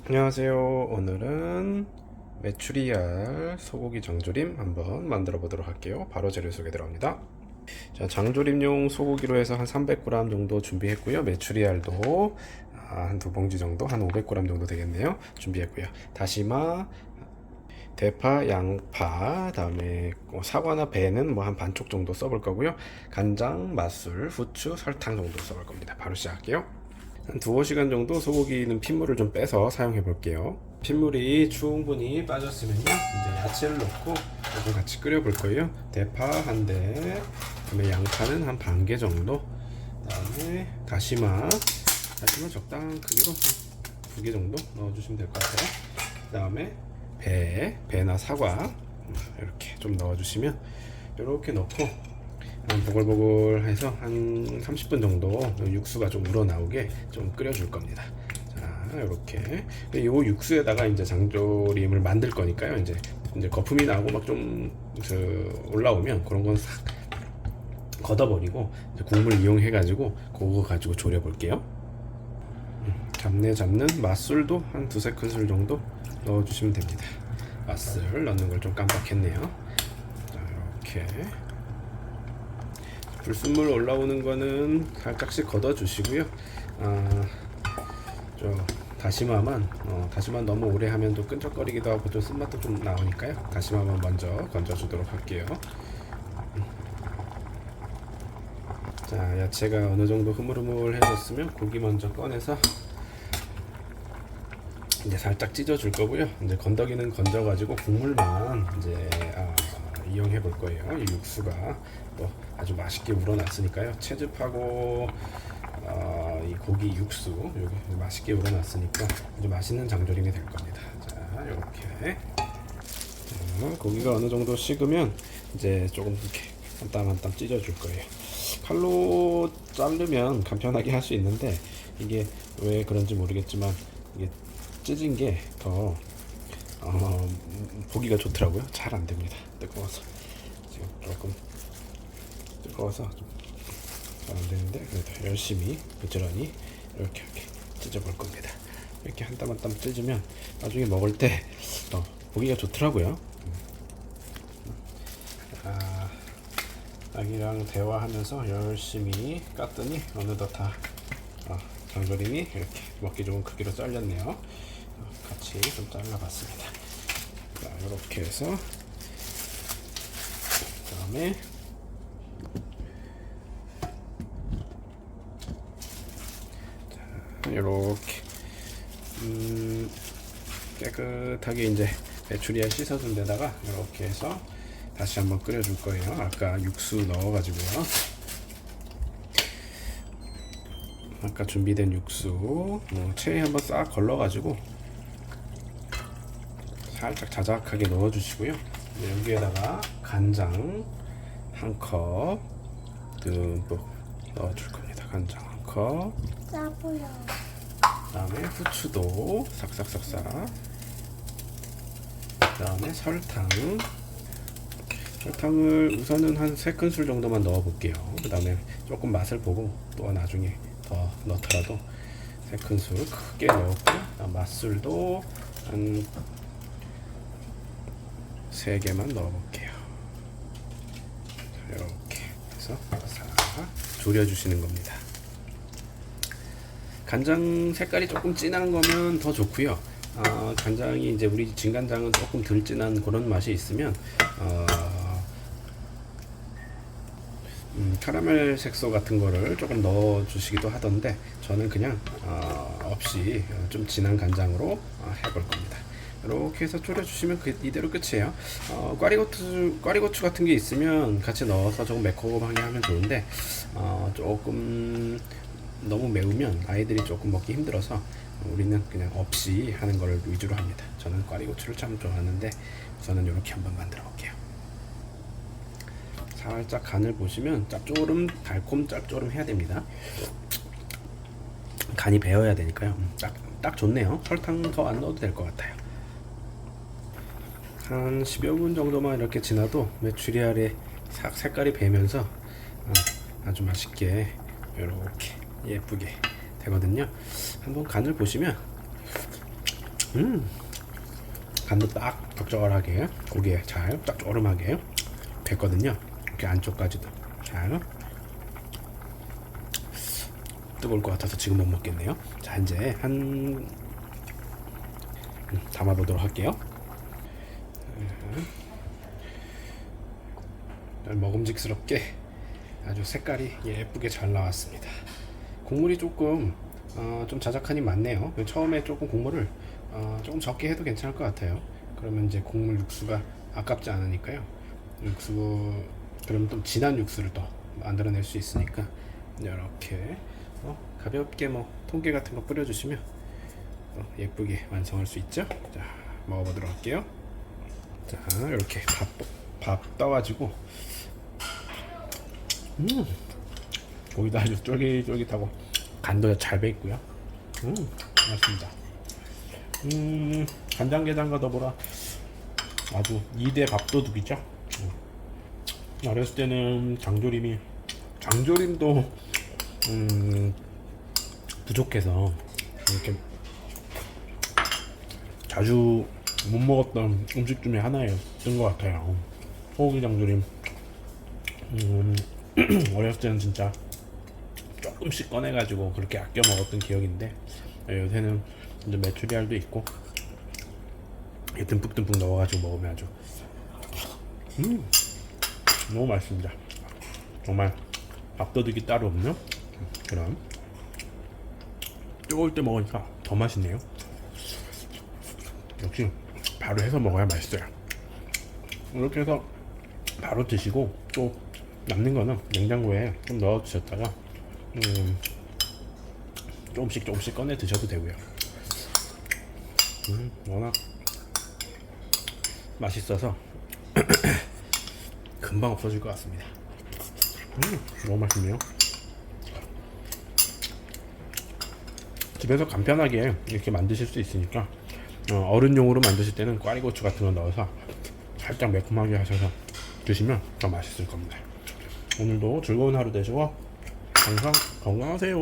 안녕하세요. 오늘은 메추리알 소고기 장조림 한번 만들어 보도록 할게요. 바로 재료 소개 들어갑니다. 자, 장조림용 소고기로 해서 한 300g 정도 준비했고요. 메추리알도 한 두 봉지 정도, 한 500g 정도 되겠네요. 준비했고요. 다시마, 대파, 양파, 다음에 사과나 배는 뭐 한 반쪽 정도 써볼 거고요. 간장, 맛술, 후추, 설탕 정도 써볼 겁니다. 바로 시작할게요. 한 두어 시간 정도 소고기는 핏물을 좀 빼서 사용해 볼게요. 핏물이 충분히 빠졌으면요, 이제 야채를 넣고 조금 같이 끓여 볼 거예요. 대파 한 대, 그다음에 양파는 한 반 개 정도, 그다음에 다시마 적당한 크기로 두 개 정도 넣어주시면 될 것 같아요. 그다음에 배나 사과 이렇게 좀 넣어주시면, 이렇게 넣고 한 보글보글해서 한 30분 정도 육수가 좀 우러나오게 좀 끓여줄 겁니다. 자, 이렇게 이 육수에다가 이제 장조림을 만들 거니까요. 이제 거품이 나고 막 좀 올라오면 그런 건 싹 걷어버리고 이제 국물 이용해가지고 그거 가지고 졸여 볼게요. 잡는 맛술도 한 두세 큰술 정도 넣어주시면 됩니다. 맛술 넣는 걸 좀 깜빡했네요. 자, 이렇게 불순물 올라오는 거는 살짝씩 걷어 주시고요. 다시마 너무 오래 하면 또 끈적거리기도 하고 좀 쓴맛도 좀 나오니까요. 다시마만 먼저 건져 주도록 할게요. 자, 야채가 어느 정도 흐물흐물해졌으면 고기 먼저 꺼내서 이제 살짝 찢어 줄 거고요. 이제 건더기는 건져 가지고 국물만 이제 이용해 볼 거예요. 이 육수가 또 아주 맛있게 우러났으니까요. 채즙하고 이 고기 육수 여기 맛있게 우러났으니까 아주 맛있는 장조림이 될 겁니다. 자, 이렇게 고기가 어느 정도 식으면 이제 조금 이렇게 한 땀 한 땀 찢어 줄 거예요. 칼로 자르면 간편하게 할 수 있는데 이게 왜 그런지 모르겠지만 이게 찢은 게 더 보기가 좋더라고요. 잘 안 됩니다. 뜨거워서 지금 조금 뜨거워서 좀 잘 안 되는데, 그래도 열심히 부지런히 이렇게 찢어 볼 겁니다. 이렇게 한 땀 한 땀 찢으면 나중에 먹을 때 보기가 좋더라고요. 아기랑 대화하면서 열심히 깠더니 어느덧 다 장조림이 이렇게 먹기 좋은 크기로 잘렸네요. 같이 좀 잘라봤습니다. 자, 이렇게 해서 그다음에 이렇게 깨끗하게 이제 메추리알 씻어준 데다가 이렇게 해서 다시 한번 끓여줄 거예요. 아까 육수 넣어가지고요. 아까 준비된 육수 체에 한번 싹 걸러가지고 살짝 자작하게 넣어주시고요. 여기에다가 간장 한 컵 듬뿍 넣어줄 겁니다. 간장 한 컵. 짜보여. 그다음에 후추도 싹싹싹싹. 그다음에 설탕을 우선은 한 3큰술 정도만 넣어볼게요. 그 다음에 조금 맛을 보고 또 나중에 더 넣더라도 3큰술 크게 넣었고, 맛술도 한 3개만 넣어볼게요. 이렇게 해서 싹 졸여주시는 겁니다. 간장 색깔이 조금 진한 거면 더 좋고요. 간장이 이제 우리 진간장은 조금 덜 진한 그런 맛이 있으면 카라멜 색소 같은 거를 조금 넣어 주시기도 하던데, 저는 그냥 없이 좀 진한 간장으로 해볼 겁니다. 이렇게 해서 졸여 주시면 이대로 끝이에요. 꽈리고추 같은 게 있으면 같이 넣어서 조금 매콤하게 하면 좋은데, 조금 너무 매우면 아이들이 조금 먹기 힘들어서 우리는 그냥 없이 하는 걸 위주로 합니다. 저는 꽈리고추를 참 좋아하는데 우선은 이렇게 한번 만들어 볼게요. 살짝 간을 보시면 달콤 짭조름 해야 됩니다. 간이 배어야 되니까요. 딱 좋네요. 설탕 더 안 넣어도 될 것 같아요. 한 10여 분 정도만 이렇게 지나도 메추리알의 색깔이 배면서 아주 맛있게 이렇게 예쁘게 되거든요. 한번 간을 보시면 간도 딱 적절하게 고기에 잘 짭조름하게 됐거든요. 이렇게 안쪽까지도 잘. 뜨거울 것 같아서 지금 못 먹겠네요. 자, 이제 한 담아보도록 할게요. 먹음직스럽게 아주 색깔이 예쁘게 잘 나왔습니다. 국물이 조금 좀 자작하니 많네요. 처음에 조금 국물을 조금 적게 해도 괜찮을 것 같아요. 그러면 이제 국물 육수가 아깝지 않으니까요. 육수 그러면 좀 진한 육수를 또 만들어낼 수 있으니까 이렇게 가볍게 뭐 통깨 같은 거 뿌려주시면 예쁘게 완성할 수 있죠. 자, 먹어보도록 할게요. 자, 이렇게 밥 떠가지고 고기도 아주 쫄깃쫄깃하고 간도 잘 배있고요. 맛있습니다. 간장게장과 더불어 아주 2대 밥도둑이죠. 어렸을 때는 장조림도 부족해서 이렇게 자주 못 먹었던 음식 중에 하나였던 것 같아요. 소고기 장조림. 어렸을 때는 진짜 조금씩 꺼내가지고 그렇게 아껴 먹었던 기억인데, 요새는 이제 메추리알도 있고 듬뿍듬뿍 넣어가지고 먹으면 아주 너무 맛있습니다. 정말 밥도둑이 따로 없는 그런, 뜨거울 때 먹으니까 더 맛있네요. 역시 바로 해서 먹어야 맛있어요. 이렇게 해서 바로 드시고 또 남는 거는 냉장고에 좀 넣어 두셨다가 조금씩 꺼내 드셔도 되고요. 워낙 맛있어서 금방 없어질 것 같습니다. 너무 맛있네요. 집에서 간편하게 이렇게 만드실 수 있으니까 어른용으로 만드실 때는 꽈리고추 같은 거 넣어서 살짝 매콤하게 하셔서 드시면 더 맛있을 겁니다. 오늘도 즐거운 하루 되시고 항상 건강하세요.